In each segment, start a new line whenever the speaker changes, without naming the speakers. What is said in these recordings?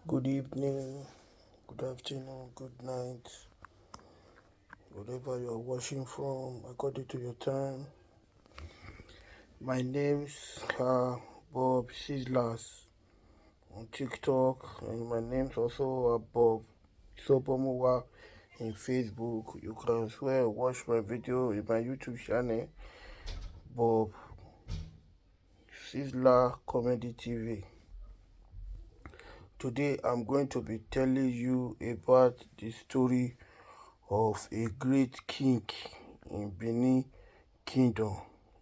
Good evening, good afternoon, good night, wherever you are watching from, according to your time. My name's Bob Sizzlers on TikTok, and my name's also Bob Sobomowa in Facebook. You can as well watch my video in my YouTube channel, Bob Sizzler Comedy TV. Today I'm going to be telling you about the story of a great king in Benin Kingdom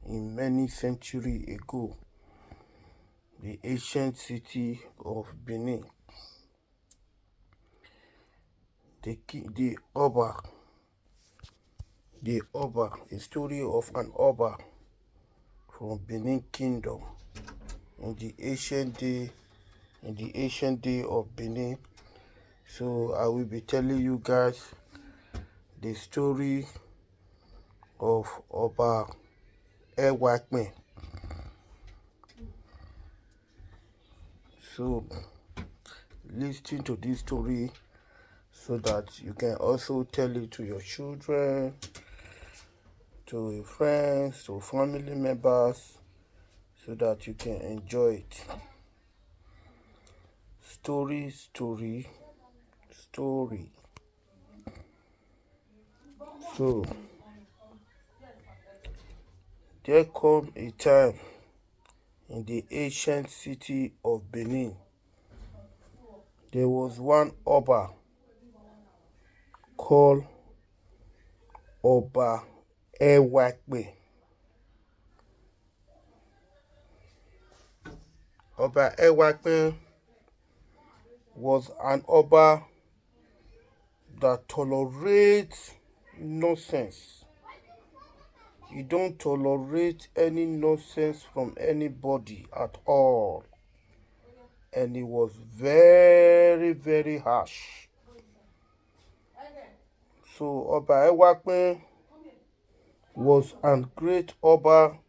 in many centuries ago, the ancient city of Benin. The Oba, a story of an Oba from Benin Kingdom in the ancient day of Benin. So I will be telling you guys the story of Oba Ewagbhen. So listen to this story so that you can also tell it to your children, to your friends, to family members, so that you can enjoy it. Story. So there come a time in the ancient city of Benin. There was one Oba called Oba Ewagbhen. Oba Ewagbhen was an Oba that tolerates nonsense. He don't tolerate any nonsense from anybody at all. And he was very, very harsh. So Oba Ewagbhen was a great Oba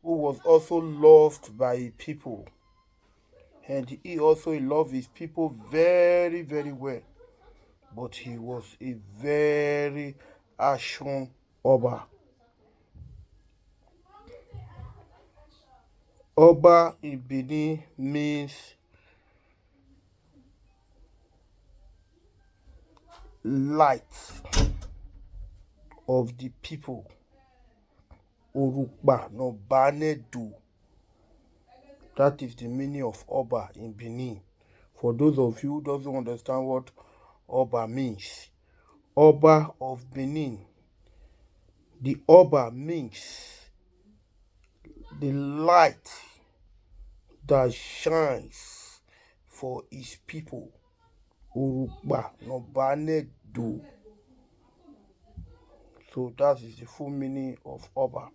who was also loved by people. And he also loved his people very, very well. But he was a very harsh Oba. Oba in Benin means light of the people. Orukpa no Banedu. That is the meaning of Oba in Benin. For those of you who doesn't understand what Oba means, Oba of Benin, the Oba means the light that shines for his people. Orukpa no Banedu. So that is the full meaning of Oba.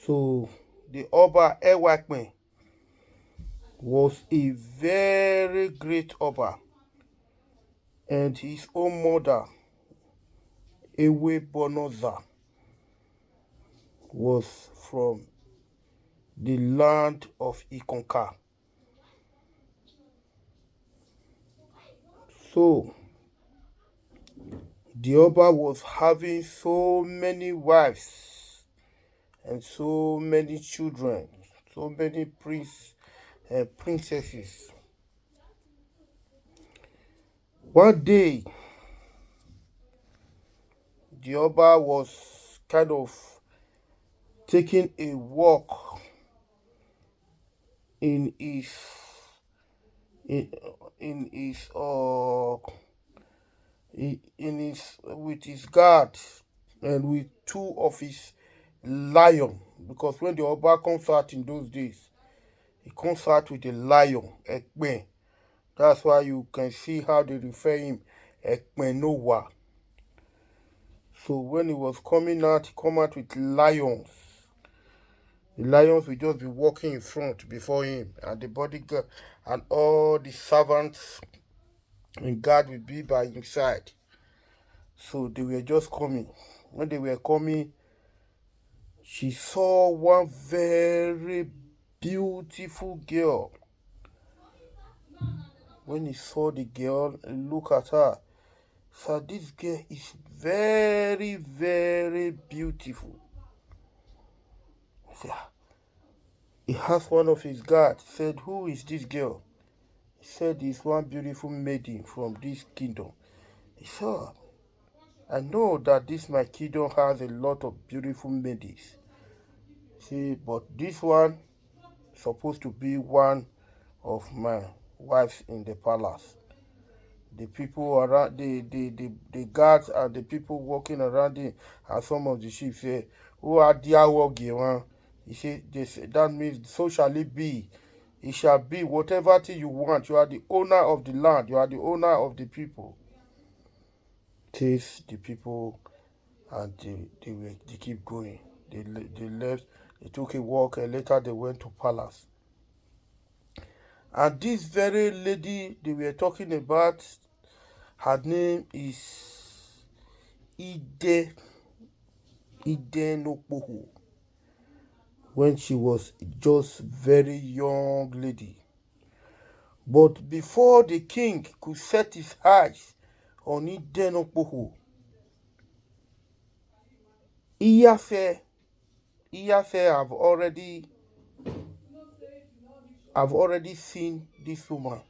So the Oba Ewagbhen was a very great Oba, and his own mother, Ewe was from the land of Ikonka. So the Oba was having so many wives and so many children, so many princesses. One day, the Oba was kind of taking a walk in his with his guard and with two of his lion, because when the Oba comes out in those days, he comes out with a lion, Ekben. That's why you can see how they refer him, Ekbenowa. So when he was coming out, he come out with lions. The lions will just be walking in front before him, and the bodyguard and all the servants and guard will be by his side. So they were just coming. When they were coming, she saw one very beautiful girl. When he saw the girl, he look at her. So this girl is very, very beautiful. He asked one of his guards, said, "Who is this girl?" He said, "It's one beautiful maiden from this kingdom." He said, "I know that this my kingdom has a lot of beautiful maidens. See, but this one is supposed to be one of my wives in the palace." The people around, the guards and the people walking around him, and some of the chiefs say, "Who are their one?" He said, that means so shall it be. It shall be whatever thing you want. You are the owner of the land. You are the owner of the people. Taste the people, and they keep going. They left. They took a walk, and later they went to palace. And this very lady they were talking about, her name is Ide Idenokpohu. When she was just very young lady. But before the king could set his eyes on Idenokpohu, Iyafe Iyafe have already seen this woman.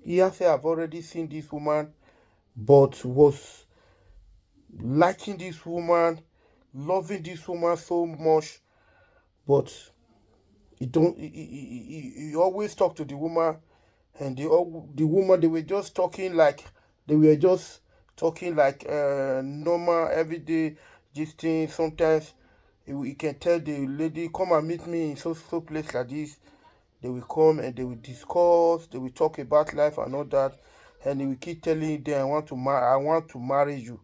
Iyafe have already seen this woman, but was liking this woman, loving this woman so much, but he don't he always talk to the woman, and the woman, they were just talking like they were just talking like normal everyday this thing. Sometimes you can tell the lady, "Come and meet me in so place like this." They will come and they will discuss, they will talk about life and all that, and he will keep telling them, I want to marry you,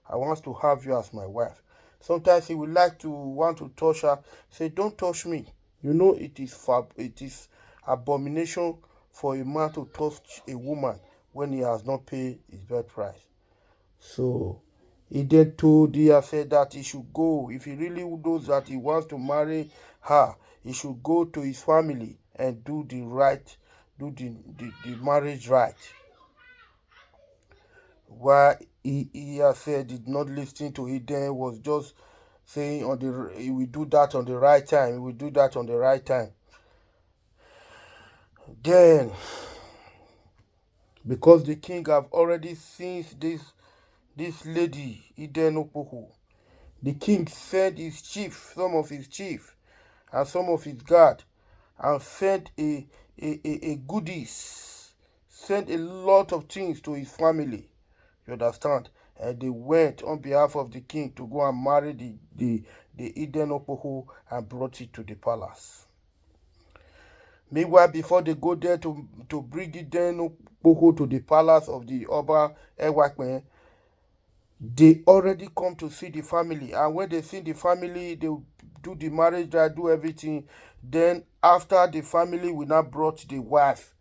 I want to have you as my wife. Sometimes he would like to want to touch her, say, "Don't touch me." You know, it is abomination for a man to touch a woman when he has not paid his birth price. So he then told Dia, said that he should go. If he really knows that he wants to marry her, he should go to his family and do the marriage right. Why he has said did not listen to it, then was just saying he will do that on the right time. He will do that on the right time. Then, because the king have already seen this lady, Iden Opoku, the king sent some of his chief, and some of his guard, and sent a goodies, sent a lot of things to his family. You understand? And they went on behalf of the king to go and marry the Eden Opoho and brought it to the palace. Meanwhile, before they go there to bring Eden Opoho to the palace of the Oba Ewagbhen, they already come to see the family. And when they see the family, they do the marriage, they do everything. Then after, the family will now brought the wife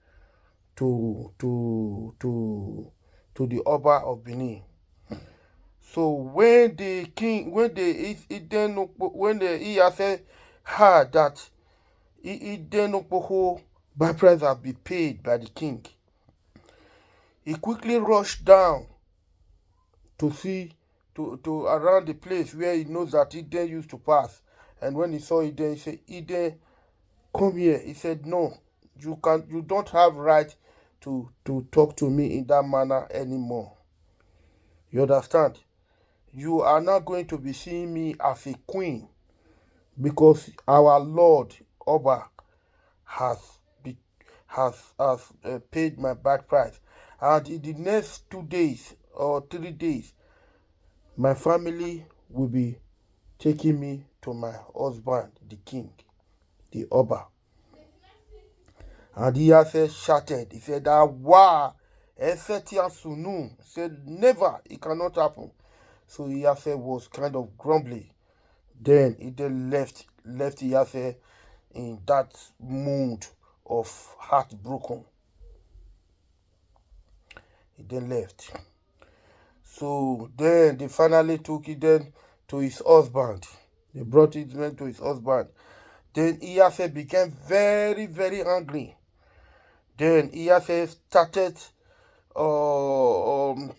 to the Oba of Benin. So when the king, when the Iyase heard that Idenokpoho by price have been paid by the king, he quickly rushed down to see to around the place where he knows that Eden used to pass. And when he saw Eden, he said, "Eden, come here." He said, "No, you don't have right to talk to me in that manner anymore. You understand? You are not going to be seeing me as a queen, because our Lord Oba has be, has paid my back price. And in the next 2 days or 3 days, my family will be taking me to my husband, the king, the Oba." And he has shouted. He said, "Wow, Esetia Sunu." He said, "Never, it cannot happen." So Iyase was kind of grumbling. Then he then left Iyase in that mood of heartbroken. He then left. So then they finally took it then to his husband. They brought it then to his husband. Then Iyase became very, very angry. Then Iyase started um,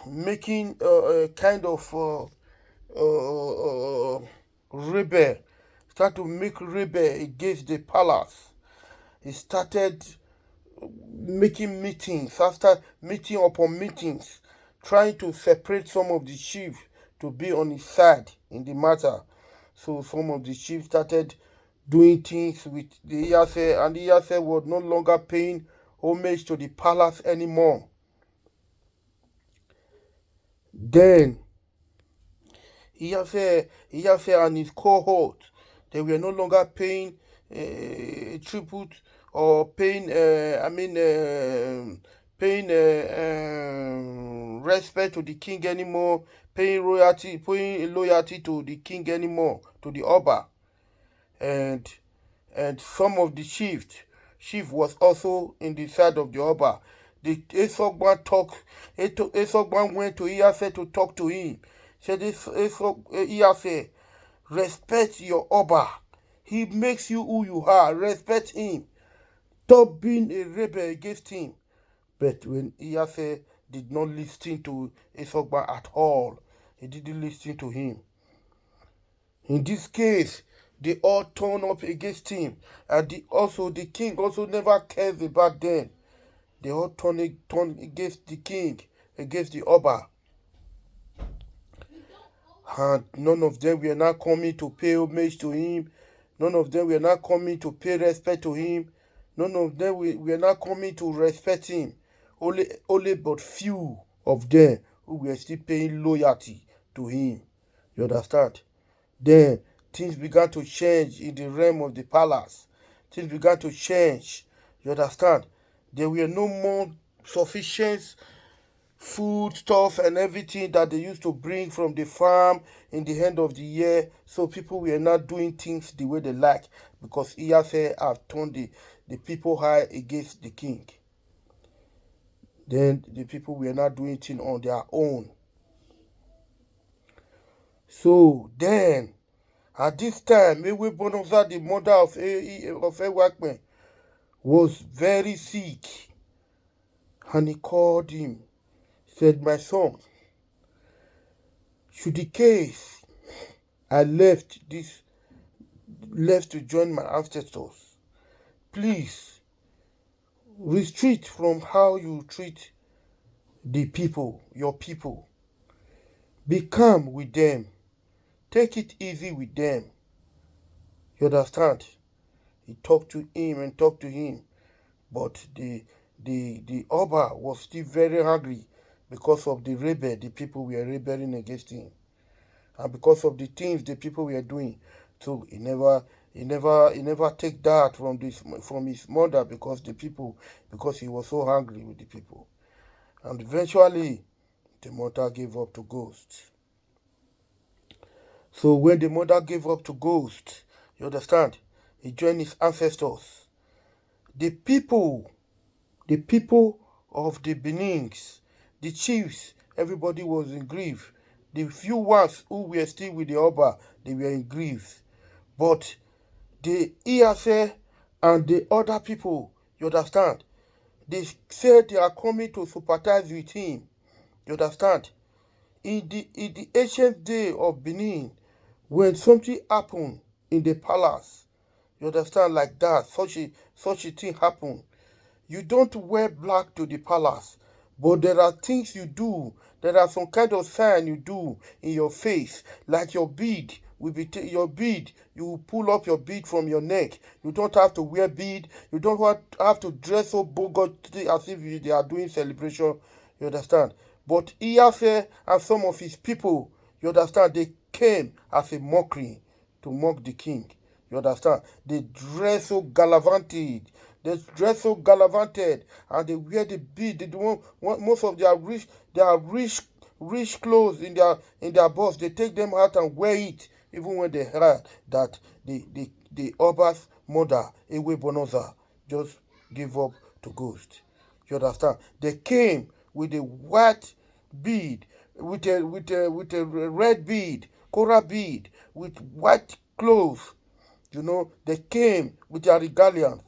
making a kind of rebel, start to make rebel against the palace. He started making meetings after meeting upon meetings, trying to separate some of the chiefs to be on his side in the matter. So some of the chiefs started doing things with the Iyase, and the Iyase was no longer paying homage to the palace anymore. Then Iyase and his cohort, they were no longer paying tribute or paying, paying respect to the king anymore, paying royalty, paying loyalty to the king anymore, to the Oba. And some of the chief was also in the side of the Oba. The Esogban went to Iyase to talk to him. Said Iyase, respect your Oba. He makes you who you are. Respect him. Stop being a rebel against him. But when Iyase did not listen to Esogban at all, he didn't listen to him. In this case, they all turn up against him, and the king also never cares about them. They all turn against the king, against the Oba, and none of them were not coming to pay homage to him. None of them were not coming to pay respect to him. None of them were not coming to respect him. Only but few of them who were still paying loyalty to him. You understand? Then things began to change in the realm of the palace. Things began to change. You understand? There were no more sufficient food stuff and everything that they used to bring from the farm in the end of the year. So people were not doing things the way they like, because Iyase have turned the people high against the king. Then the people were not doing things on their own. So then, at this time, Ewebonoza, the mother of Ewagbhen, was very sick. And he called him, said, "My son, should the case I left to join my ancestors, please retreat from how you treat the people, your people. Be calm with them. Take it easy with them." You understand? He talked to him and talked to him, but the Oba was still very angry because of the people were rebelling against him, and because of the things the people were doing. So he never take that from his mother, because he was so angry with the people. And eventually the mother gave up to Ghost. So when the mother gave up to Ghost, you understand, he joined his ancestors. The people of the Benins, the chiefs, everybody was in grief. The few ones who were still with the Oba, they were in grief. But the Iyase and the other people, you understand, they said they are coming to sympathize with him. You understand? In the ancient day of Benin, when something happened in the palace, you understand, like that, such a thing happened, you don't wear black to the palace, but there are things you do. There are some kind of sign you do in your face, like your bead will be your bead. You will pull up your bead from your neck. You don't have to wear bead. You don't have to dress so bogus as if they are doing celebration. You understand? But Iyase and some of his people, you understand, they came as a mockery to mock the king. You understand? They dress so gallivanted. They dress so gallivanted, and they wear the bead. They don't want most of their rich clothes in their box. They take them out and wear it, even when they heard that the Oba's mother, Ewebonoza, just gave up to Ghost. You understand? They came with a white bead, with a red bead, coral bead, with white clothes. They came with their regalians,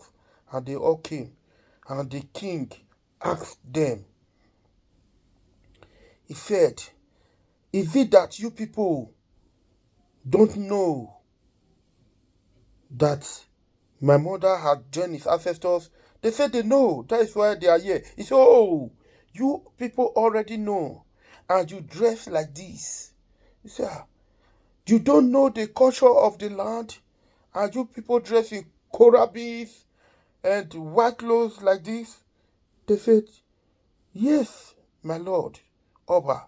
and they all came. And the king asked them, he said, is it that you people don't know that my mother had joined his ancestors? They said they know. That is why they are here. He said, oh, you people already know. And you dress like this. He said, you don't know the culture of the land? And you people dress in korabis and white clothes like this? They said, yes, my lord, Oba.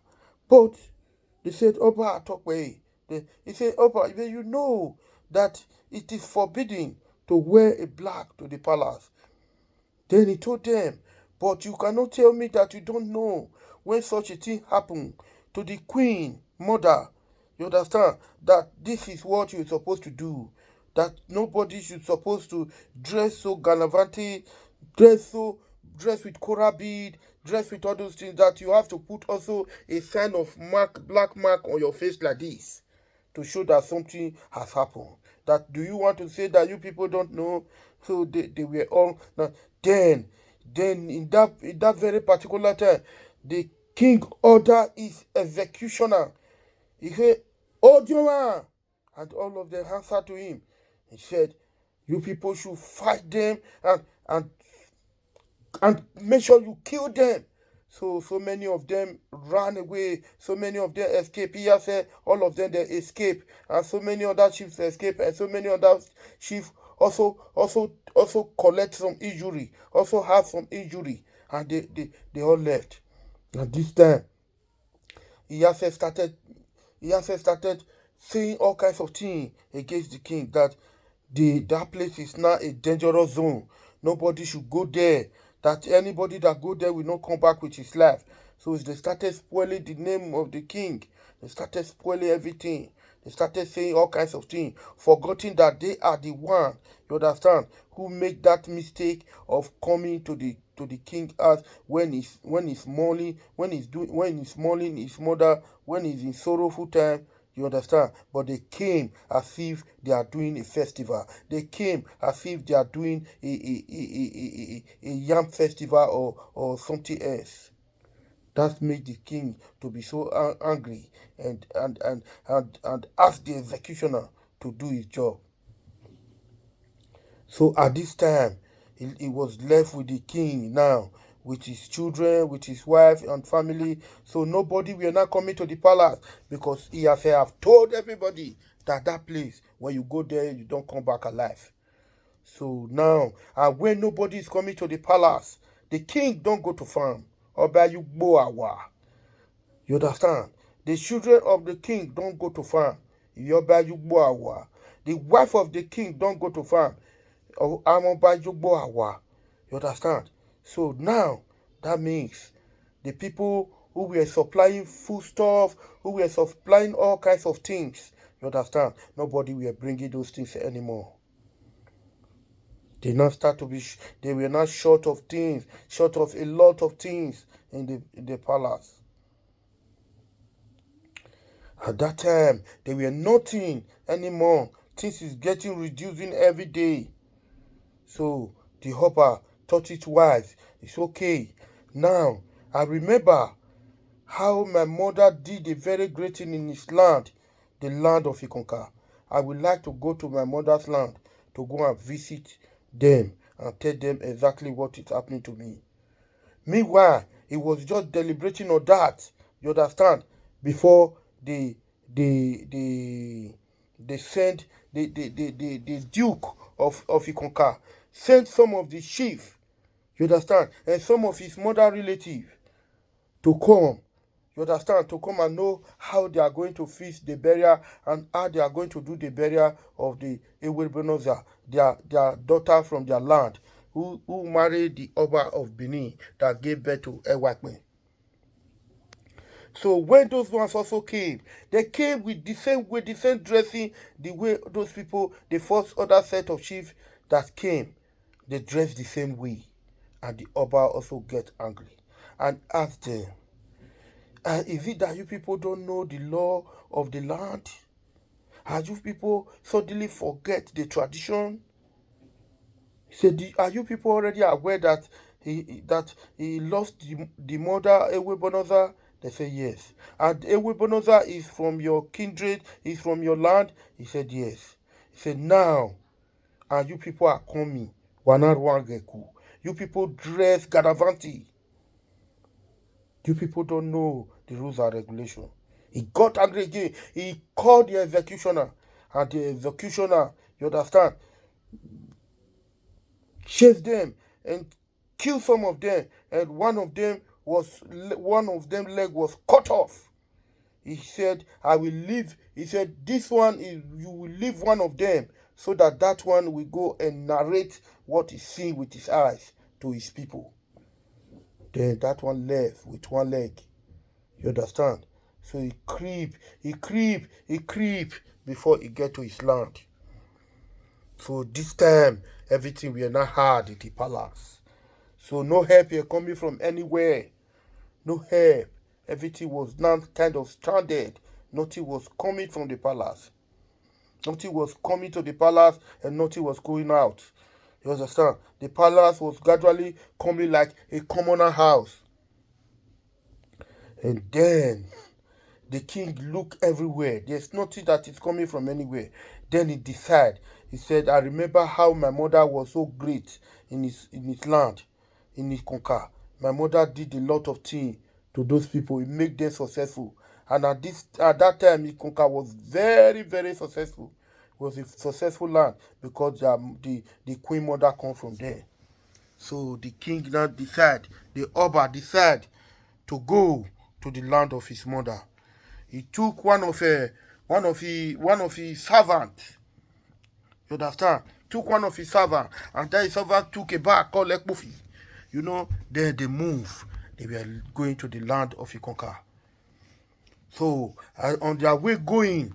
But they said, Oba Atokwe. He said, Oba, you know that it is forbidden to wear a black to the palace. Then he told them, but you cannot tell me that you don't know when such a thing happened to the queen mother. You understand that this is what you're supposed to do. That nobody should supposed to dress so gallivantly, dress with coral bead, dress with all those things, that you have to put also a sign of black mark on your face like this to show that something has happened. That do you want to say that you people don't know? So they were all now. Then in that very particular time, the king ordered his executioner. He said, Odioma, and all of them answered to him. He said, you people should fight them and and make sure you kill them. So many of them ran away, so many of them escaped. He said all of them they escaped, and so many other chiefs escaped, and so many other chiefs also collect some injury, also have some injury, and they all left. And this time he has started he has started saying all kinds of things against the king, that that place is now a dangerous zone. Nobody should go there. That anybody that go there will not come back with his life. So they started spoiling the name of the king. They started spoiling everything. They started saying all kinds of things, forgetting that they are the one, you understand, who make that mistake of coming to the king house when he's mourning, when he's mourning his mother, when he's in sorrowful time. You understand? But they came as if they are doing a festival. They came as if they are doing a yam festival or something else. That made the king to be so angry and ask the executioner to do his job. So at this time, he was left with the king now, with his children, with his wife and family. So nobody will not coming to the palace, because he has have told everybody that that place, when you go there, you don't come back alive. So now, and when nobody is coming to the palace, the king don't go to farm. Oba Ewagbhen. You understand? The children of the king don't go to farm. Oba Ewagbhen. The wife of the king don't go to farm. Oba Ewagbhen. You understand? So now, that means the people who were supplying foodstuff, who were supplying all kinds of things, you understand? Nobody were bringing those things anymore. They now start to be, they were not short of things, short of a lot of things in the palace. At that time, they were nothing anymore. Things is getting reducing every day. So the hopper thought it wise. It's okay. Now, I remember how my mother did a very great thing in his land, the land of Ikonka. I would like to go to my mother's land to go and visit them and tell them exactly what is happening to me. Meanwhile, he was just deliberating on that, you understand, before they sent the Duke of Ikonka sent some of the chief, you understand, and some of his mother relatives to come, you understand, to come and know how they are going to fix the burial and how they are going to do the burial of the Ewagbhen, their daughter from their land, who married the Oba of Benin that gave birth to Ewagbhen. So when those ones also came, they came with the same dressing, the way those people, the first other set of chiefs that came, they dressed the same way. And the Oba also get angry and asked them, is it that you people don't know the law of the land? Are you people suddenly forget the tradition? He said, are you people already aware that he lost the mother Ewebonoza? They said yes. And Ewebonoza is from your kindred, is from your land? He said yes. He said, now, and you people are coming. Wanarwangeku. You people dress Gadavanti. You people don't know the rules and regulation. He got angry again. He called the executioner. And the executioner, you understand, chased them and killed some of them. And one of them leg was cut off. He said, I will leave. He said, this one is, you will leave one of them so that that one will go and narrate what he's seeing with his eyes to his people. Then that one left with one leg. You understand? So he creep before he get to his land. So this time, everything we are not hard in the palace. So no help here coming from anywhere. No help. Everything was now kind of stranded. Nothing was coming from the palace. Nothing was coming to the palace and nothing was going out. You understand? The palace was gradually coming like a commoner house. And then the king looked everywhere. There's nothing that is coming from anywhere. Then he decided. He said, I remember how my mother was so great in his land, in his conquer. My mother did a lot of things to those people. It made them successful. And at that time, his conquer was very, very successful. It was a successful land because the queen mother come from there. So the king now decide, the Oba decide to go to the land of his mother. He took one of his servants. You understand? Took one of his servants, and that his servant took a bag called Lekpufi. Then they move. They were going to the land of Ikonka. So on their way going,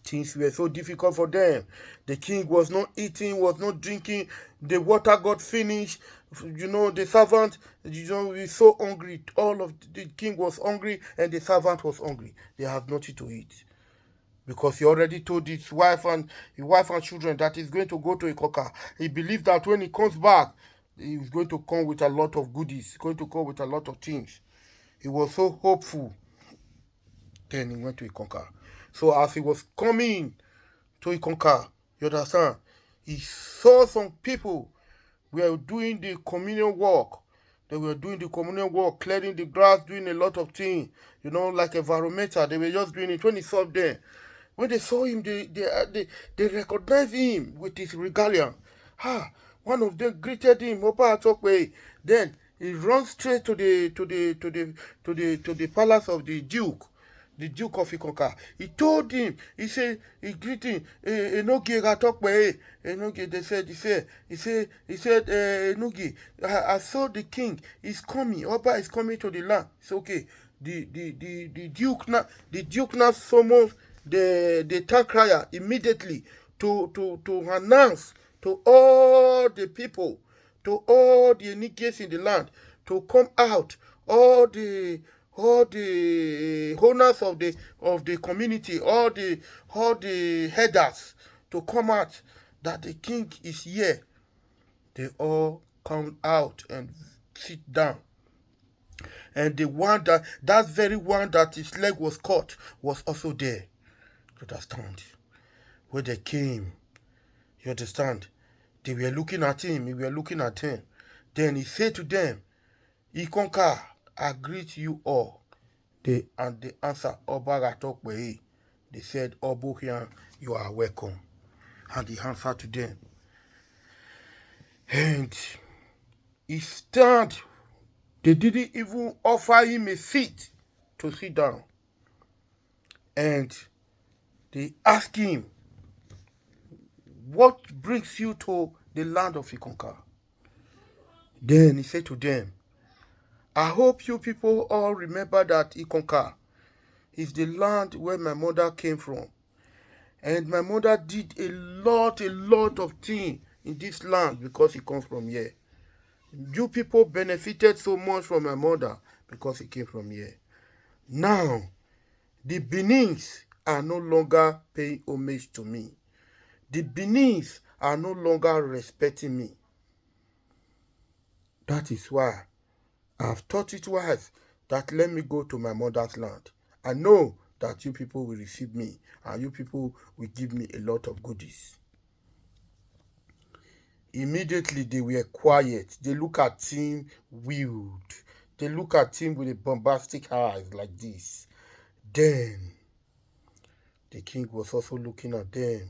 things were so difficult for them. The king was not eating, was not drinking. The water got finished. The servant, was so hungry. All of the king was hungry and the servant was hungry. They had nothing to eat. Because he already told his wife and children that he's going to go to Ikoka. He believed that when he comes back, he's going to come with a lot of goodies. He's going to come with a lot of things. He was so hopeful. Then he went to Ikoka. So as he was coming to Ikonka, you understand, he saw some people were doing the communion work. They were doing the communion work, clearing the grass, doing a lot of things, like environmental. They were just doing it. When he saw them, when they saw him, they recognized him with his regalia. One of them greeted him, Oba Ewagbhen. Then he runs straight to the palace of the Duke of Ikoka. He told him, he said, he greeted him, Enogi Ewagbhen, Enogi, he said, Enogi, I saw the king, he's coming, Oba is coming to the land. It's okay. The Duke now summoned the town crier immediately to announce to all the people, to all the initiates in the land, to come out, all the owners of the community, all the headers, to come out that the king is here. They all come out and sit down. And the one that very one that his leg was cut was also there. You understand? When they came, you understand? They were looking at him. We were looking at him. Then he said to them, Ikonka, I greet you all. They answered, Oba Ewagbhen. They said, Obohian, you are welcome. And he answered to them. And he stand. They didn't even offer him a seat to sit down. And they asked him, what brings you to the land of Ikonka? Then he said to them, I hope you people all remember that Ikonka is the land where my mother came from. And my mother did a lot of things in this land because he comes from here. You people benefited so much from my mother because he came from here. Now, the Benins are no longer paying homage to me. The Beninese are no longer respecting me. That is why I've thought it wise that let me go to my mother's land. I know that you people will receive me and you people will give me a lot of goodies. Immediately they were quiet. They look at him weird. They look at him with a bombastic eyes like this. Then the king was also looking at them.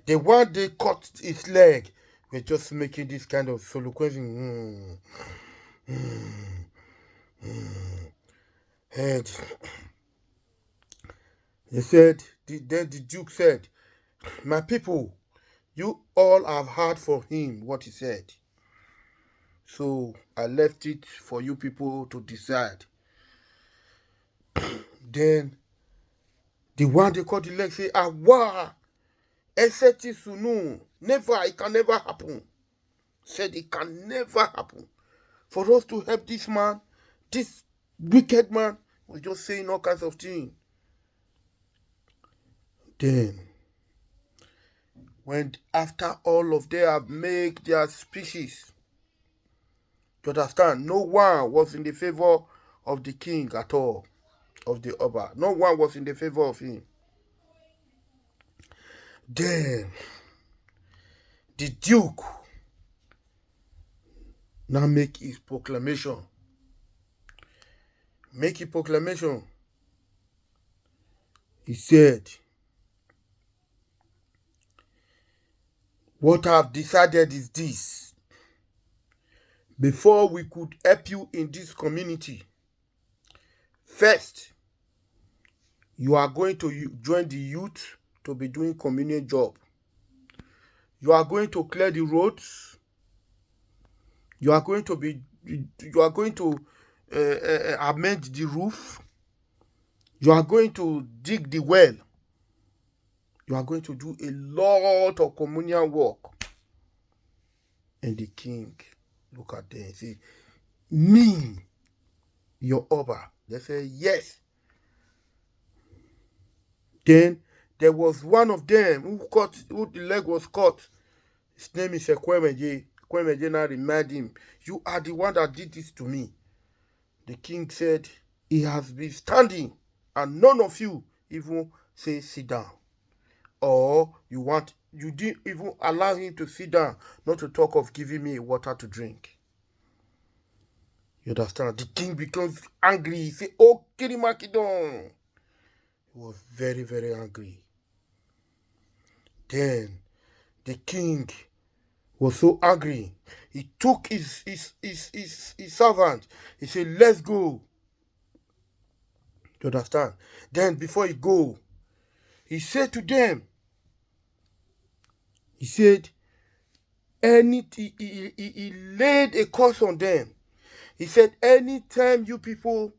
The one they cut his leg were just making this kind of soliloquizing. And he said, then the Duke said, my people, you all have heard from him what he said. So I left it for you people to decide. Then the one they cut the leg say, Awa, Eseti Sunu, never, it can never happen. Said it can never happen. For us to help this man, this wicked man, was just saying all kinds of things. Then, when after all of them have made their speeches, you understand, no one was in the favor of the king at all, of the Oba. No one was in the favor of him. Then, the Duke now make his proclamation. Make his proclamation. He said, what I've decided is this. Before we could help you in this community, first, you are going to join the youth to be doing community job. You are going to clear the roads. You are going to amend the roof. You are going to dig the well. You are going to do a lot of communal work. And the king look at them and say, me, your Oba. They say, yes. Then there was one of them who the leg was cut. His name is Ekwemeje. Ekwemeje now remind him, you are the one that did this to me. The king said, he has been standing and none of you even say sit down. Or you didn't even allow him to sit down, not to talk of giving me water to drink. You understand? The king becomes angry. He said, oh, Kirimakidon. He was very, very angry. Then the king was so angry. He took his servant. He said, let's go. You understand? Then before he go, he said to them, he said, he laid a curse on them. He said, anytime you people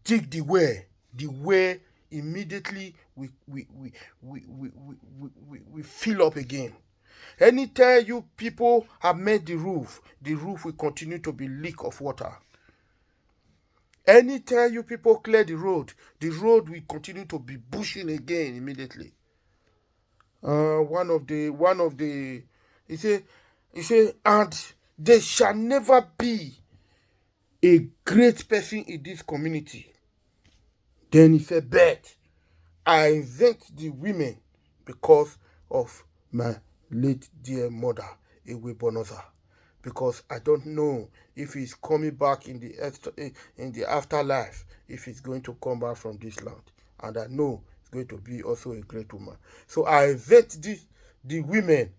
dig the well immediately we fill up again. Anytime you people have made the roof will continue to be leak of water. Anytime you people clear the road will continue to be bushing again immediately. One of the he said, and there shall never be a great person in this community. Then he said, but I invent the women because of my late dear mother, Ewebonoza. Because I don't know if he's coming back in the afterlife, if he's going to come back from this land. And I know he's going to be also a great woman. So I invent the women,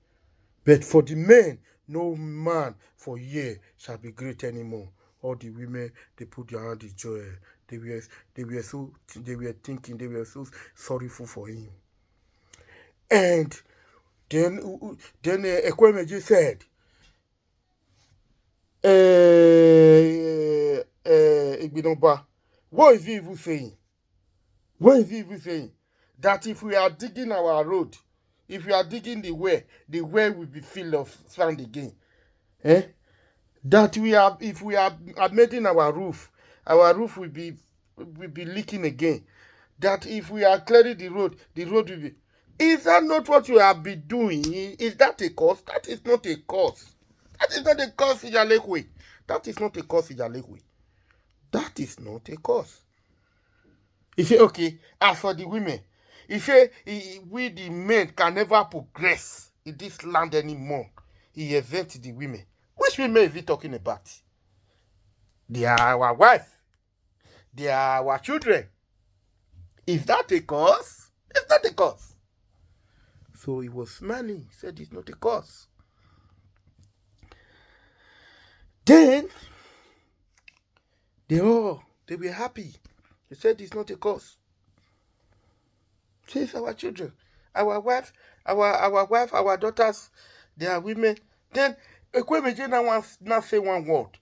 but for the men, no man for year shall be great anymore. All the women, they put their hand in joy. They were thinking, they were so sorrowful for him. And then Ekwemeji said, Igbinomba, what is he even saying? What is he even saying? That if we are digging our road, if we are digging the well will be filled of sand again. That if we are making our roof, our roof will be leaking again. That if we are clearing the road will be. Is that not what you have been doing? Is that a cause? That is not a cause. That is not a cause, Ijalekwe. That is not a cause, Ijalekwe. That is not a cause. He say, okay, as for the women, he say, we the men can never progress in this land anymore. He exempt the women. Which women is he talking about? They are our wife. They are our children. Is that a cause? It's not a cause. So he was smiling. He said it's not a cause. Then they were happy. He said it's not a cause. It's our children, our wife, our daughters, they are women. Then Ekwemejena now say one word.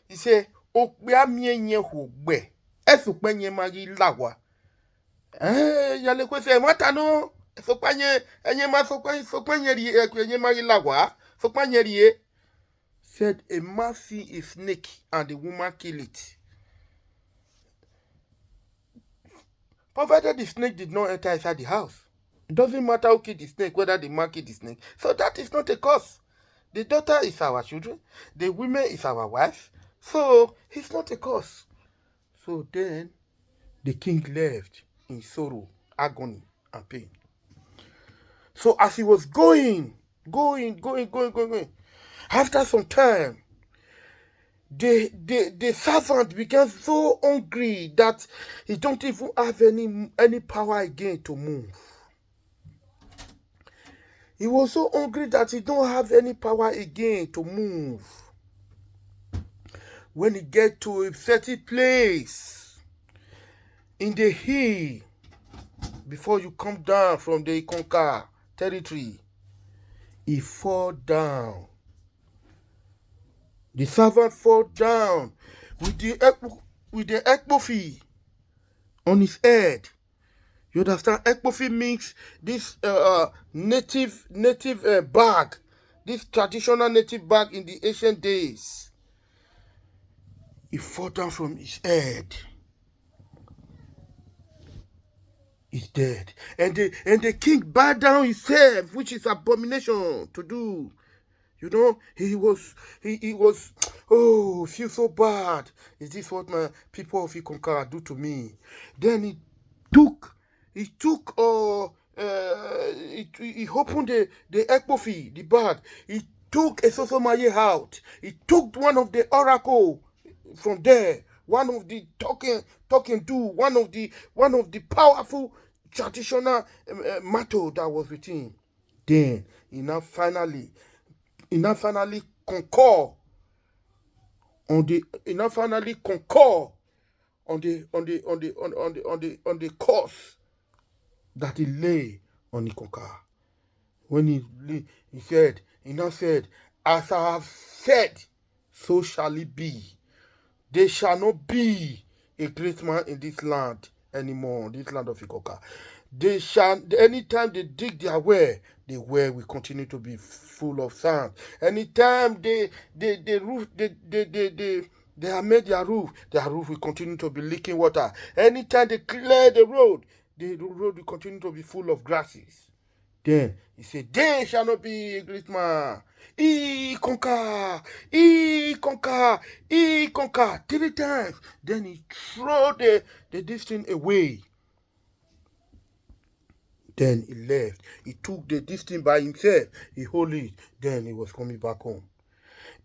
He say, Okbeamienye hogbe. Esukpenye magi lawa. Yalekwe say, Matano, Sokpanye, Enyema Sokpanye, Enye magi lawa. Sokpanye rie. Said a man see a snake and the woman kill it. Provided the snake did not enter inside the house. It doesn't matter who killed the snake, whether the man killed the snake. So that is not a cause. The daughter is our children. The women is our wife. So it's not a cause. So then the king left in sorrow, agony, and pain. So as he was going, after some time, the servant became so hungry that he don't even have any power again to move. He was so hungry that he don't have any power again to move. When he get to a certain place in the hill, before you come down from the Ikonka territory, he fall down. The servant fall down with the ekpofi on his head. You understand? Ekpofi means this native bag, this traditional native bag in the ancient days. He fall down from his head. He's dead. And the king bowed down himself, which is abomination to do. You know, he was, feel so bad. Is this what my people of Ikonkara do to me? Then he opened the ekpofi, the bag. He took a sosomaye out. He took one of the oracle from there. One of the talking do. One of the powerful traditional method that was with him. Then he now finally concur on the course that he lay on Ikonka. When he now said, as I have said, so shall it be. There shall not be a great man in this land anymore, this land of Ikonka. They shall, anytime they dig their well, the well will continue to be full of sand. Anytime they have made their roof will continue to be leaking water. Anytime they clear the road will continue to be full of grasses. Then he said, there shall not be a great man. Ikonka, 3 times. Then he threw this thing away. Then he left. He took this thing by himself. He hold it. Then he was coming back home.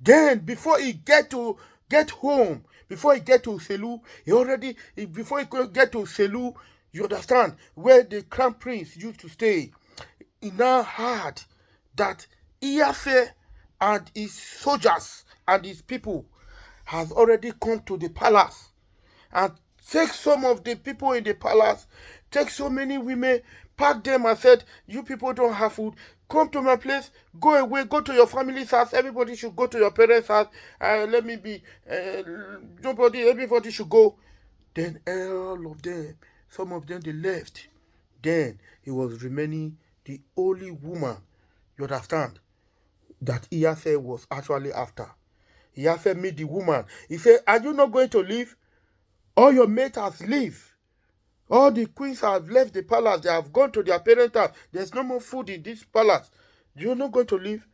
Then before he get home, before he get to Selu, before he could get to Selu, you understand, where the crown prince used to stay, he now heard that Iyafe and his soldiers and his people has already come to the palace and take some of the people in the palace, take so many women, pack them and said, you people don't have food, come to my place, go away, go to your family's house, everybody should go to your parents' house, everybody should go. Then all of them, some of them, they left. Then he was remaining the only woman, you understand, that Iyafe was actually after. Iyafe meet the woman. He said, are you not going to leave? All your mates have left. All the queens have left the palace. They have gone to their parents' house. There's no more food in this palace. You're not going to leave.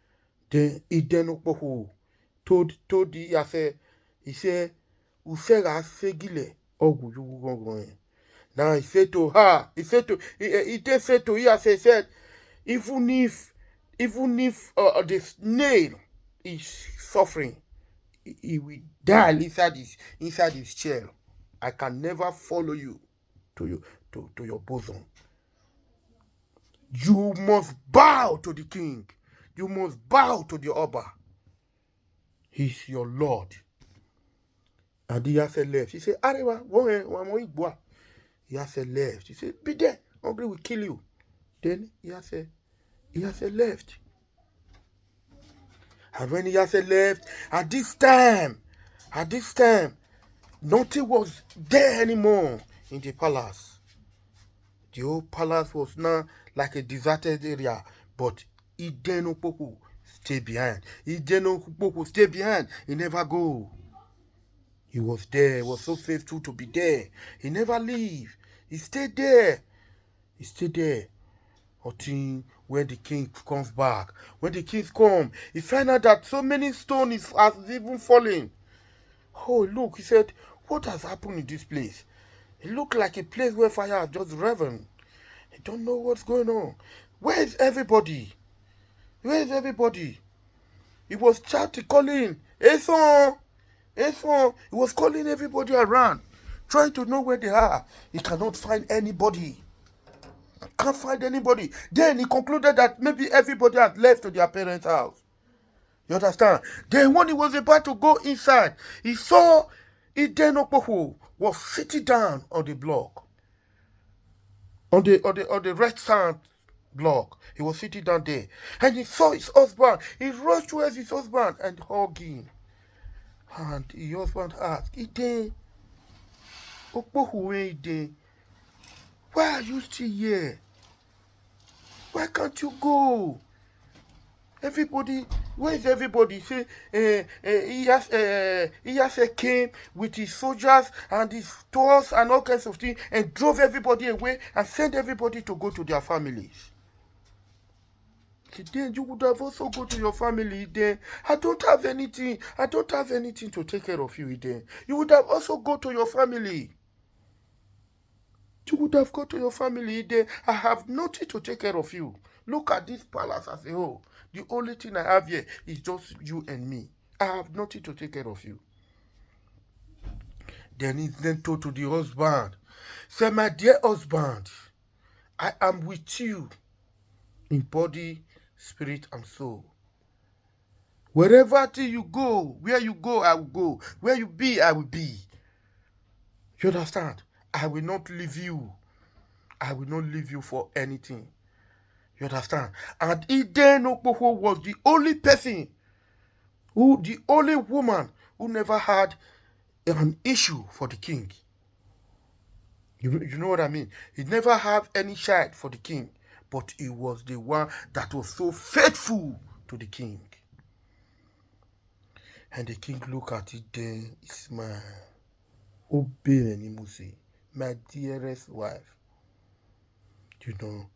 Then Idenokpoku told the Iyafe, he said, Usera segile ogu. Now he said to her, he said to Iyafe, he said, even if the snail is suffering, he will die inside his shell. I can never follow you to your bosom. You must bow to the king. You must bow to the Oba. He's your Lord. And the Iyafe left. He said, Arewa, Iyafe left. He said, be there. Hungry will kill you. Then Iyafe left. And when Iyafe left, at this time, nothing was there anymore in the palace. The whole palace was now like a deserted area, but Idenokpoku stayed behind. He never go. He was there. He was so faithful to be there. He never leave. He stayed there. Until when the king comes back. When the king come, he find out that so many stones has even fallen. Oh, look, he said, what has happened in this place? It looked like a place where fire has just risen. I don't know what's going on. Where is everybody? He was shouting, calling, Eson. He was calling everybody around, trying to know where they are. He cannot find anybody. Can't find anybody. Then he concluded that maybe everybody had left to their parents' house. You understand? Then when he was about to go inside, he saw Idenokpoku was sitting down on the block. On the red sand block. He was sitting down there. And he saw his husband. He rushed towards his husband and hugged him. And his husband asked, Iden, Iden, why are you still here? Why can't you go? Everybody, where is everybody? Say, Iyase came with his soldiers and his stores and all kinds of things and drove everybody away and sent everybody to go to their families. Then you would have also go to your family. Then I don't have anything to take care of you. Then you would have also go to your family. You would have gone to your family. Then I have nothing to take care of you. Look at this palace as a whole. The only thing I have here is just you and me. I have nothing to take care of you. Then he then told to the husband, say, my dear husband, I am with you in body, spirit, and soul. Wherever till you go, where you go, I will go. Where you be, I will be. You understand? I will not leave you. I will not leave you for anything. You understand? And Idenokpoku was the only person, the only woman who never had an issue for the king. You know what I mean? He never had any child for the king, but he was the one that was so faithful to the king. And the king looked at it, then he smiled. Oba Ewagbhen, my dearest wife. You know,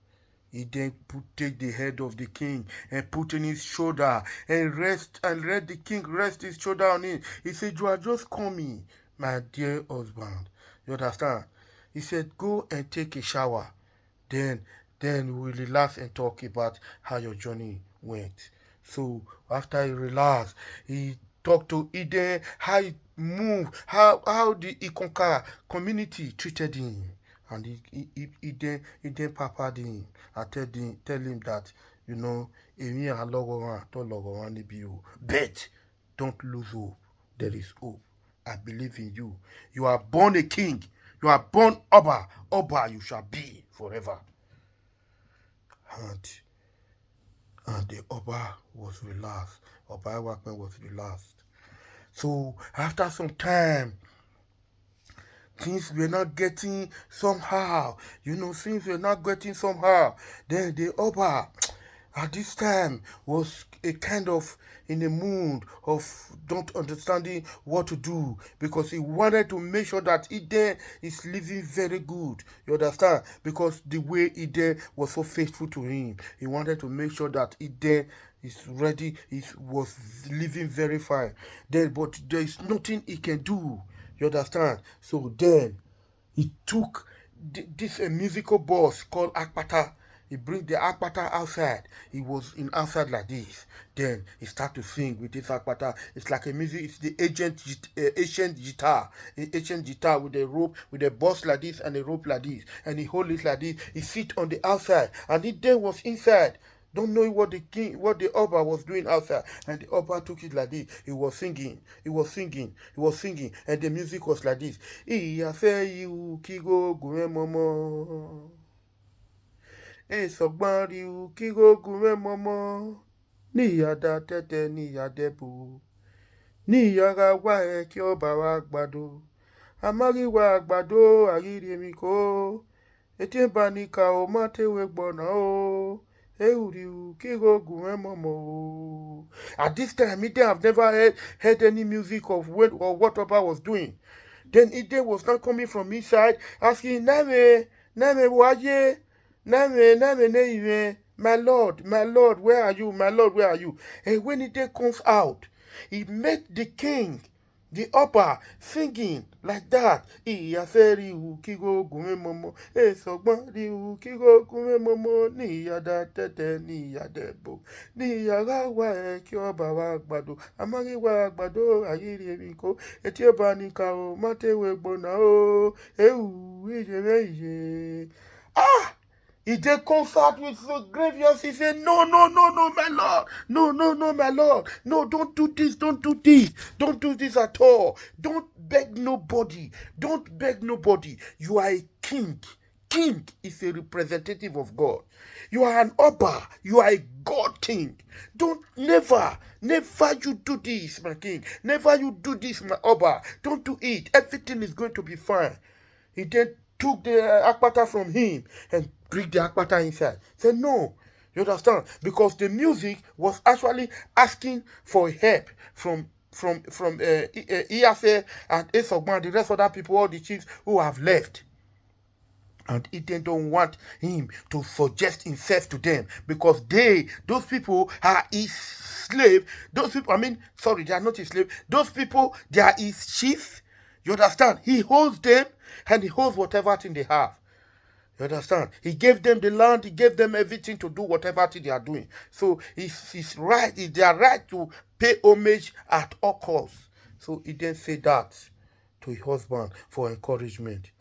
he then take the head of the king and put in his shoulder and let the king rest his shoulder on it. He said, you are just coming, my dear husband. You understand? He said, go and take a shower. Then we'll relax and talk about how your journey went. So after he relaxed, he talked to Iden, how he moved, how the Ikonka community treated him. And he then papaed him and tell him that, you know, but don't lose hope. There is hope. I believe in you. You are born a king. You are born Oba. Oba you shall be forever. And the Oba was relaxed. Oba Ewagbhen was relaxed. So after some time, things were not getting somehow. Then the Oba, at this time was a kind of in a mood of not understanding what to do, because he wanted to make sure that Eden is living very good. You understand? Because the way Eden was so faithful to him, he wanted to make sure that Eden is ready, is was living very fine. Then, but there is nothing he can do. You understand? So then he took this a musical boss called Akpata. He bring the Akpata outside. He was in outside like this. Then he start to sing with this Akpata. It's like a music. It's the ancient guitar, ancient guitar with a rope, with a boss like this and a rope like this, and he hold it like this. He sit on the outside, and he then was inside. Don't know what the king, what the Oba was doing outside. And the Oba took it like this. He was singing, he was singing, he was singing, and the music was like this. Ìyàfẹ́ kígo gùnmẹ́ mọ́mọ́. Èsọ̀gbọ́n ríu kígo gùnmẹ́ mọ́mọ́. Níyàdá tẹ́tẹ́ níyàdẹ́bò. Níyàrá wá ẹ kí ọba wa gbàdó. Amáríwá àgbàdo àrírí kó. Etí bá ní ká o má tẹ́wé gbọ̀nà o. At this time, Ide have never heard any music of when or what Oba was doing. Then Ide was not coming from inside asking, Name, waye, Name, my Lord, where are you? My Lord, where are you? And when Ide comes out, he met the king, the Oba, singing like that. Ìyàfẹ́ ríu kígo gùnmẹ́ mọ́mọ́. Èsọ̀gbọ́n ríu kígo gùnmẹ́ mọ́mọ́. Níyàdá tẹ́tẹ́ níyàdẹ́bò. Níyàrá wá ẹ kí ọba wa gbàdó. Amáríwá àgbàdo àyírí èmi kó. Etí ọba ní ká o má tẹ́wé gbóná o. Ewu ìyè. Ah! He did concert with the grievous. He said, No, my Lord. No, my Lord. No, don't do this. Don't do this. Don't do this at all. Don't beg nobody. Don't beg nobody. You are a king. King is a representative of God. You are an Oba. You are a God king. Never you do this, my king. Never you do this, my Oba. Don't do it. Everything is going to be fine. He then took the Akpata from him and bring the Akpata inside. Said no, you understand? Because the music was actually asking for help from Iyafe and Esogban, the rest of the people, all the chiefs who have left. And Eden don't want him to suggest himself to them, because those people are his slave. Those people, they are not his slave. Those people, they are his chief. You understand? He holds them and he holds whatever thing they have. You understand? He gave them the land, he gave them everything to do whatever thing they are doing. So it's right, it's their right to pay homage at all costs. So he then said that to his husband for encouragement.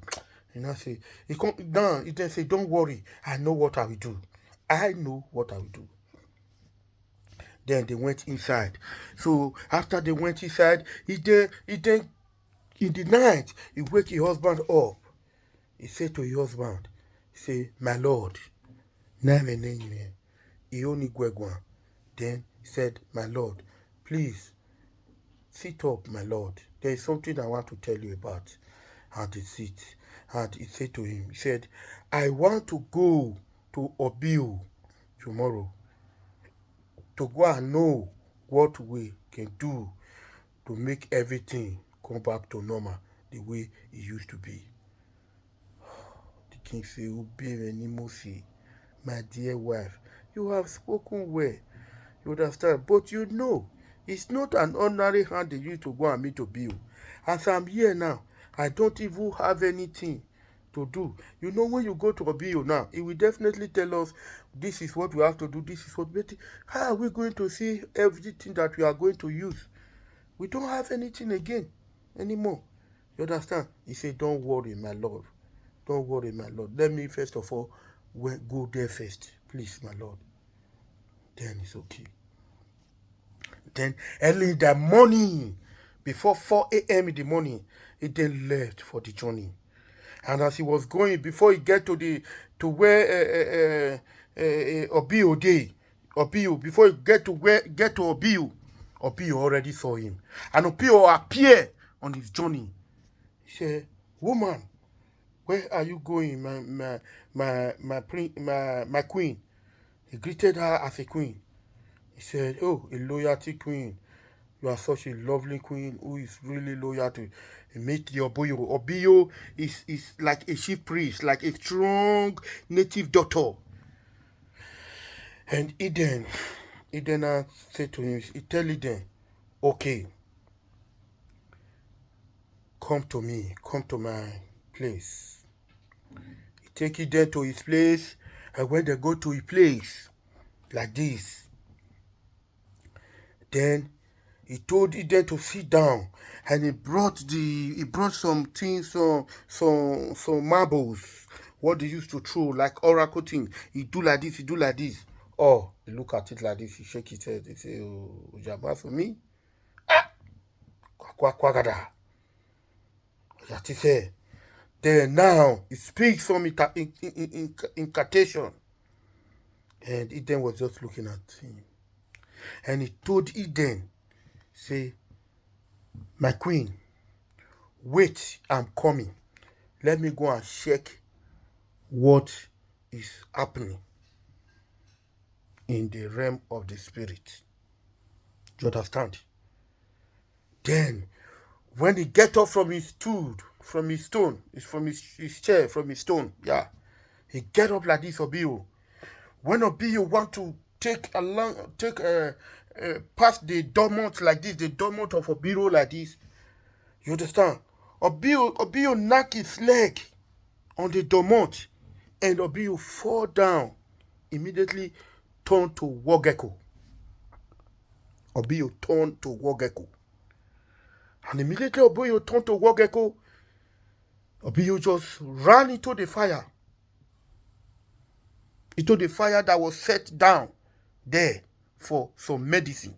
And I say, he then say, Don't worry, I know what I will do. I know what I will do. Then they went inside. So after they went inside, he then in the night, he wake his husband up. He said to his husband, he say, My Lord, then he said, My Lord, please sit up, my Lord. There is something I want to tell you about. And he sit. And he said to him, he said, I want to go to Obiu tomorrow to go and know what we can do to make everything come back to normal the way it used to be. The king said, Oba, my dear wife, you have spoken well. You understand? But you know, it's not an ordinary hand they used to go and meet Obi. As I'm here now, I don't even have anything to do. You know, when you go to Obi now, he will definitely tell us, this is what we have to do, this is what we have to do. How are we going to see everything that we are going to use? We don't have anything again anymore. You understand? He said, Don't worry, my Lord. Don't worry, my Lord. Let me first of all go there first. Please, my Lord. Then it's okay. Then early in the morning, before 4 a.m. in the morning, he then left for the journey. And as he was going, before he get to where Obiu day, before he get to Obiu already saw him. And Obiu appeared on his journey. He said, Woman, where are you going, my queen? He greeted her as a queen. He said, "Oh, a loyalty queen. You are such a lovely queen who is really loyal to." He met the Oboyo. Oboyo is like a chief priest, like a strong native daughter. And Eden said to him, he tell Eden, okay, come to me, come to my place. He take Eden to his place, and when they go to his place, like this, then he told Eden to sit down, and he brought some things, some marbles, what they used to throw, like oracle thing. He do like this, he do like this. Oh, he look at it like this, he shake his head, he say, "Oh, Jabba for me? Kwagada." That is it. Then now he speaks some incantation. And Eden was just looking at him. And he told Eden, say, "My queen, wait, I'm coming. Let me go and check what is happening in the realm of the spirit." Do you understand? Then, when he get up from his stool, from his stone, from his chair, from his stone, yeah, he get up like this, Obio. When Obio want to take past the dormant like this, the dormant of Obio like this, you understand? Obio knock his leg on the dormant, and Obio fall down, immediately turn to war gecko. Obio turn to war gecko. And immediately Obio turn to war gecko, Obio just ran into the fire. Into the fire that was set down there for some medicine.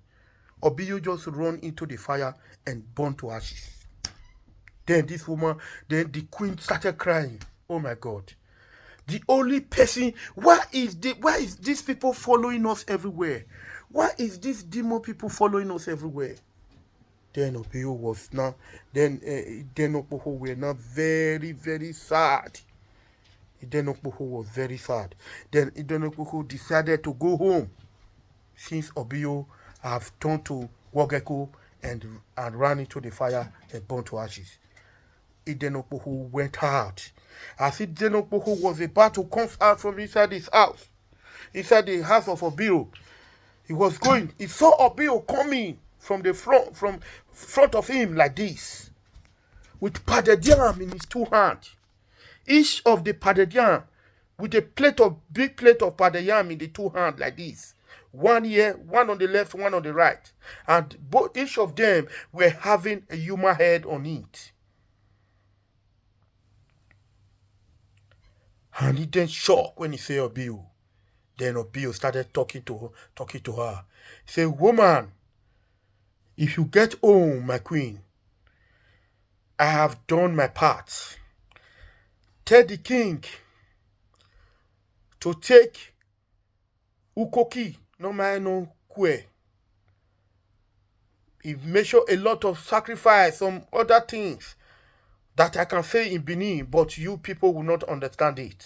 Obio just run into the fire and burn to ashes. Then then the queen started crying. Oh my God. The only person, why is these people following us everywhere? Why is these demon people following us everywhere? Then Obio was now, then Okpoho were now very, very sad. Okpoho was very sad. Then Okpoho decided to go home, since Obio have turned to Wogeko and ran into the fire and burned to ashes. Okpoho went out. As Okpoho was about to come out from inside his house, inside the house of Obio, he was going. He saw Obio coming from the front of him like this, with pounded yam in his two hands. Each of the pounded yam with a big plate of pounded yam in the two hands like this. One here, one on the left, one on the right. And each of them were having a human head on it. And he then shocked when he said Obio. Then Obio started talking to her. He said, "Woman, if you get home, my queen, I have done my part. Tell the king to take Ukoki, no man no kwe. He measured a lot of sacrifice, some other things that I can say in Benin, but you people will not understand it.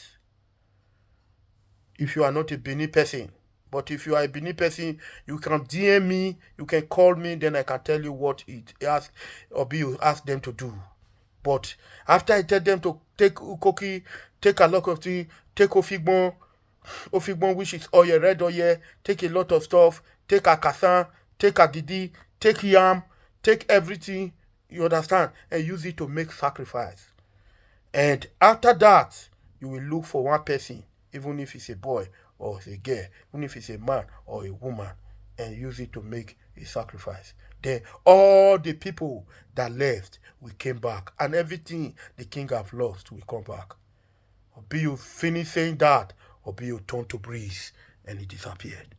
If you are not a Benin person. But if you are a Benin person, you can DM me, you can call me, then I can tell you what it asks Obio ask them to do. But after I tell them to take Ukoki, take a lot of things, take Ofigbon, which is oil, red oil, take a lot of stuff, take Akasan, take Agidi, take yam, take everything, you understand, and use it to make sacrifice. And after that, you will look for one person, even if it's a boy or it's a girl, even if it's a man or a woman, and use it to make a sacrifice. Then all the people that left will came back, and everything the king have lost will come back." Obio finished saying that, Obio turned to breeze and he disappeared.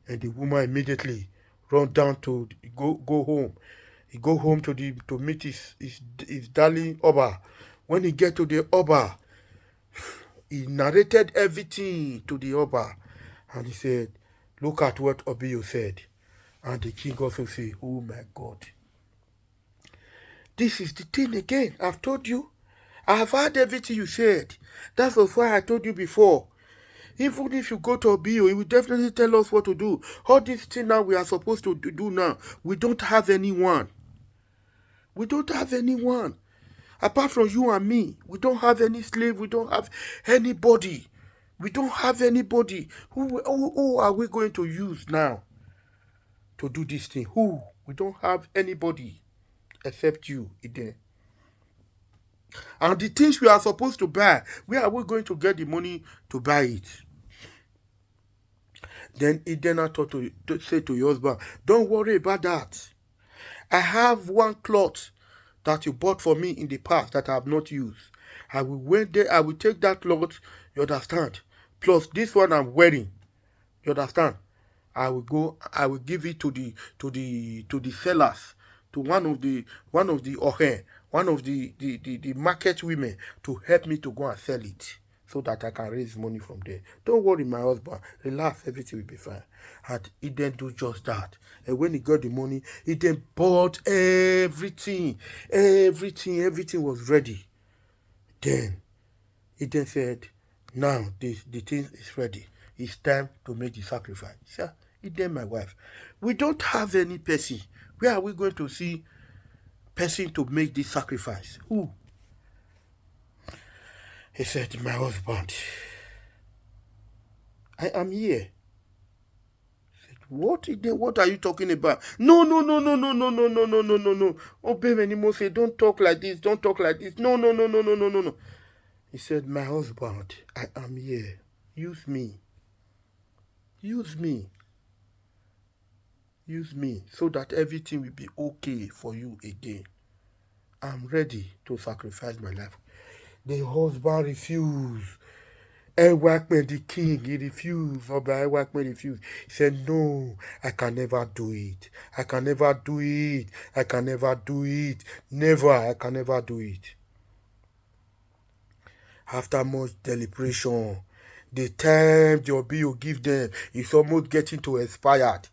And the woman immediately run down to go home. He go home to meet his darling Oba. When he get to the Oba, he narrated everything to the Oba, and he said, "Look at what Obio said." And the king also said, "Oh my God, this is the thing again. I've told you. I have heard everything you said. That was why I told you before. Even if you go to Obio, he will definitely tell us what to do. All these things now we are supposed to do now, we don't have anyone. We don't have anyone. Apart from you and me, we don't have any slave. We don't have anybody. We don't have anybody. Who are we going to use now to do this thing? Who? We don't have anybody except you, Eden. And the things we are supposed to buy, where are we going to get the money to buy it? Then Eden thought to say to your husband, don't worry about that. I have one cloth that you bought for me in the past that I have not used. I will wait there, I will take that cloth, you understand? Plus this one I'm wearing, you understand? I will give it to the sellers, to one of the market women to help me to go and sell it so that I can raise money from there. Don't worry, my husband. Relax, everything will be fine. And he didn't do just that. And when he got the money, he then bought everything. Everything was ready. Then he then said, now the thing is ready. It's time to make the sacrifice. Sir, he then my wife. We don't have any person. Where are we going to see person to make this sacrifice? Who? He said, my husband, I am here. I said, what are you talking about? No. Oba Ewagbhen, don't talk like this. Don't talk like this. No. He said, my husband, I am here. Use me. Use me so that everything will be okay for you again. I'm ready to sacrifice my life. The husband refused. Ewagbhen, the king, he refused. Oba Ewagbhen refused. He said, no, I can never do it. I can never do it. I can never do it. Never, I can never do it. After much deliberation, the time the Obio give them is almost getting to expired.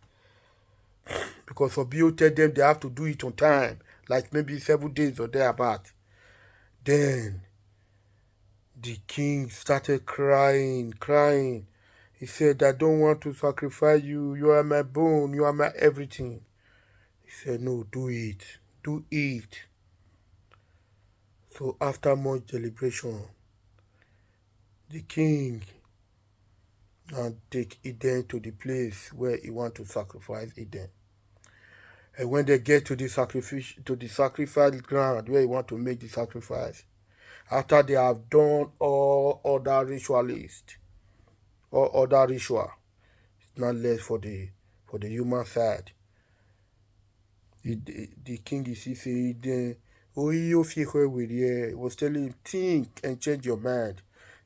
Because Obio tell them they have to do it on time, like maybe 7 days or thereabout. Then the king started crying. He said, I don't want to sacrifice you. You are my bone. You are my everything. He said, no, do it. Do it. So after much deliberation, the king now take Eden to the place where he want to sacrifice Eden. And when they get to the sacrifice ground where he want to make the sacrifice, after they have done all other ritualists, or other ritual, it's not left for the human side. The king is saying, was telling him, think and change your mind.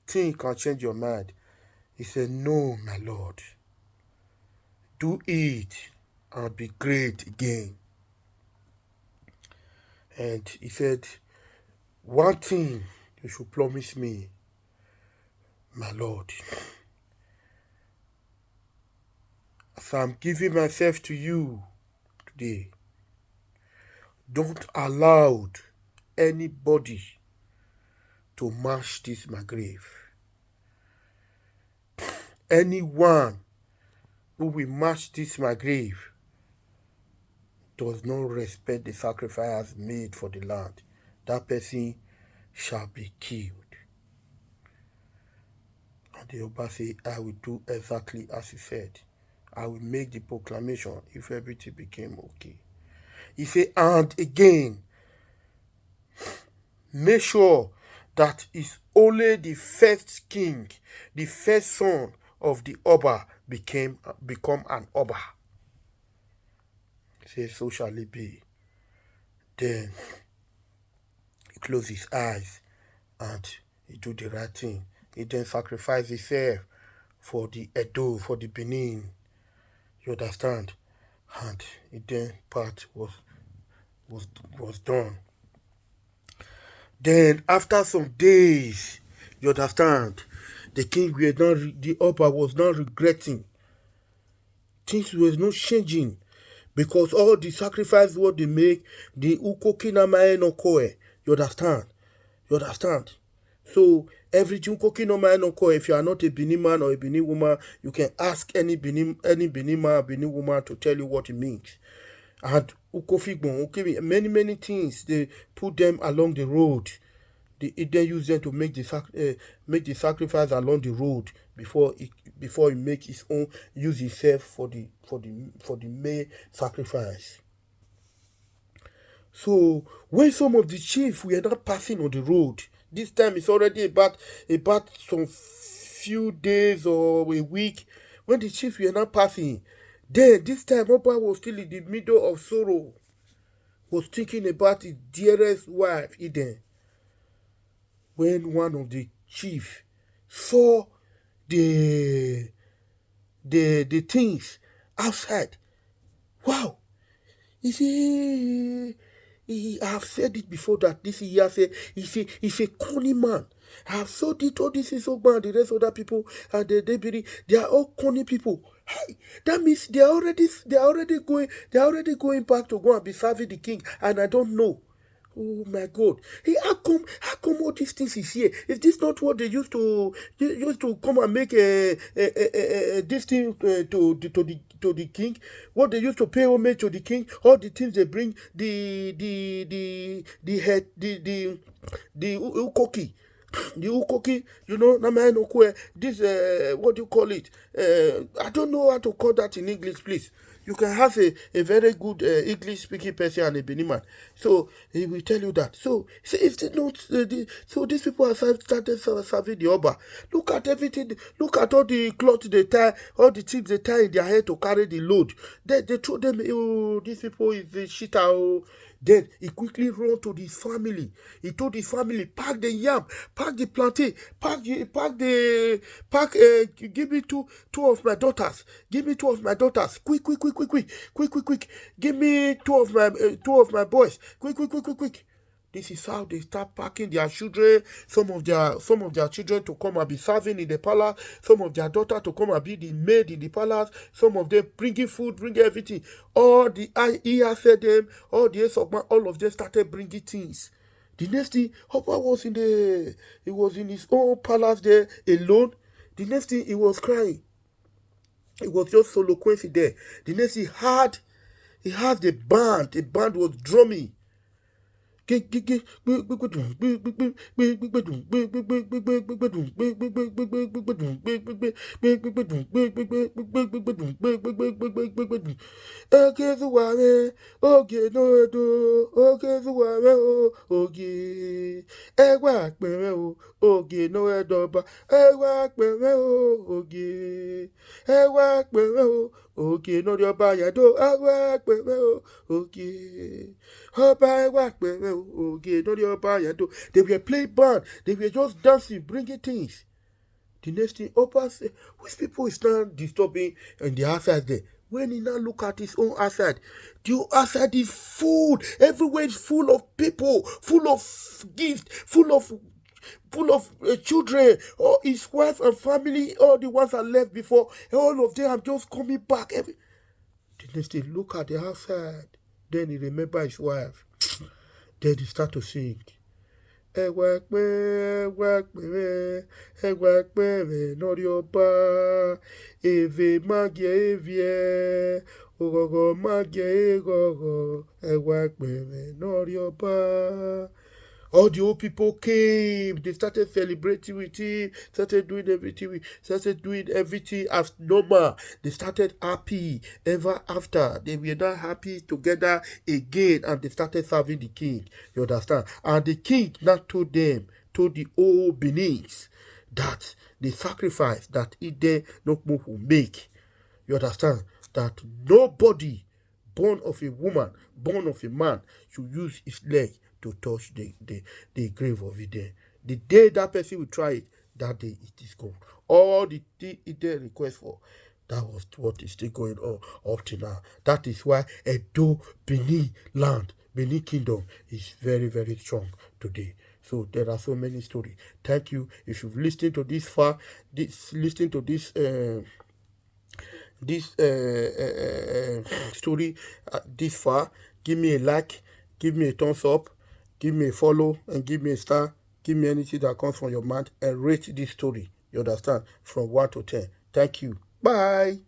Think and change your mind. He said, no, my lord. Do it and be great again. And he said, one thing you should promise me, my lord. As I'm giving myself to you today, don't allow anybody to match this my grave. Anyone who will match this my grave does not respect the sacrifice made for the land. That person shall be killed. And the Oba said, I will do exactly as he said. I will make the proclamation if everything became okay. He said, and again, make sure that it's only the first king, the first son of the Oba become an Oba. He said, so shall it be. Then he closed his eyes and he do the right thing. He then sacrificed himself for the Edo, for the Benin. You understand? And it then part was done. Then after some days, you understand, the Oba was not regretting. Things were not changing because all the sacrifice what they make, the ukokina mae no koe. You understand? So everything cooking on my uncle. If you are not a Benin man or a Benin woman, you can ask any Benin man or Benin woman to tell you what it means. And ukofigbon, okay, many things they put them along the road. They use them to make the sacrifice along the road before he make his own use himself for the main sacrifice. So when some of the chiefs were not passing on the road, this time it's already about some few days or a week. When the chiefs were not passing, then this time Oba was still in the middle of sorrow, was thinking about his dearest wife Eden. When one of the chiefs saw the the things outside, wow, he say I have said it before that this year say he's a cunning man. I have said it all this is Ogba and the rest of other people and the Debiri, they are all cunning people. Hey, that means they are already going back to go and be serving the king, and I don't know. Oh my God! Hey, how come all these things is here? Is this not what they used to come and make this thing to the king? What they used to pay homage to the king? All the things they bring, the head, the ukoki. The ukoki, naman okwe, this, what do you call it? I don't know how to call that in English, please. You can have a very good English speaking person and a Benin man. So he will tell you that. So if they don't, so these people have started serving the Oba. Look at everything. Look at all the cloth they tie, all the things they tie in their head to carry the load. They throw them. Oh, these people is the shit. Oh. Then he quickly ran to his family. He told his family, pack the yam, pack the plantain, give me two of my daughters. Give me two of my daughters. Quick. Give me two of my boys. Quick. This is how they start packing their children, some of their children to come and be serving in the palace, some of their daughters to come and be the maid in the palace, some of them bringing food, bringing everything. All the IEA said them, all the Esogman, all of them started bringing things. The next thing, Oba was in his own palace there alone. The next thing, he was crying. It was just soliloquy there. The next thing, he had the band was drumming. Ogezuwame, oge noedo, ogezuwame o, oge. Ewa akpere o, oge noedoba. Ewa akpere o, oge. Ewa akpere o, oge noedoba yado. Ewa akpere o, oge. Oba Ewagbhen o, oge noedoba yado. They were playing band. They were just dancing, bringing things. The next thing, Oba said, which people is now disturbing in the outside there? When he now look at his own outside, the outside is full. Everywhere is full of people, full of gifts, full of children, or his wife and family, all the ones that left before, all of them are just coming back. The next thing, look at the outside. Then he remember his wife. Then he start to sing. Ewagbhen, nori Oba, eve magie evie, ogogo magie egogo, Ewagbhen, nori Oba. All the old people came. They started celebrating with him. Started doing everything as normal. They started happy ever after. They were not happy together again, and they started serving the king. You understand? And the king now told the old Benin's that the sacrifice that Ide Nokmo will make. You understand? That nobody born of a woman, born of a man, should use his leg to touch the grave of Eden. The day that person will try it, that day it is gone. All the Eden request for, that was what is still going on up to now. That is why Edo, Benin land, Benin kingdom is very, very strong today. So there are so many stories. Thank you. If you've listened to this far, story this far, give me a like, give me a thumbs up, give me a follow, and give me a star. Give me anything that comes from your mouth and rate this story. You understand? From 1 to 10. Thank you. Bye.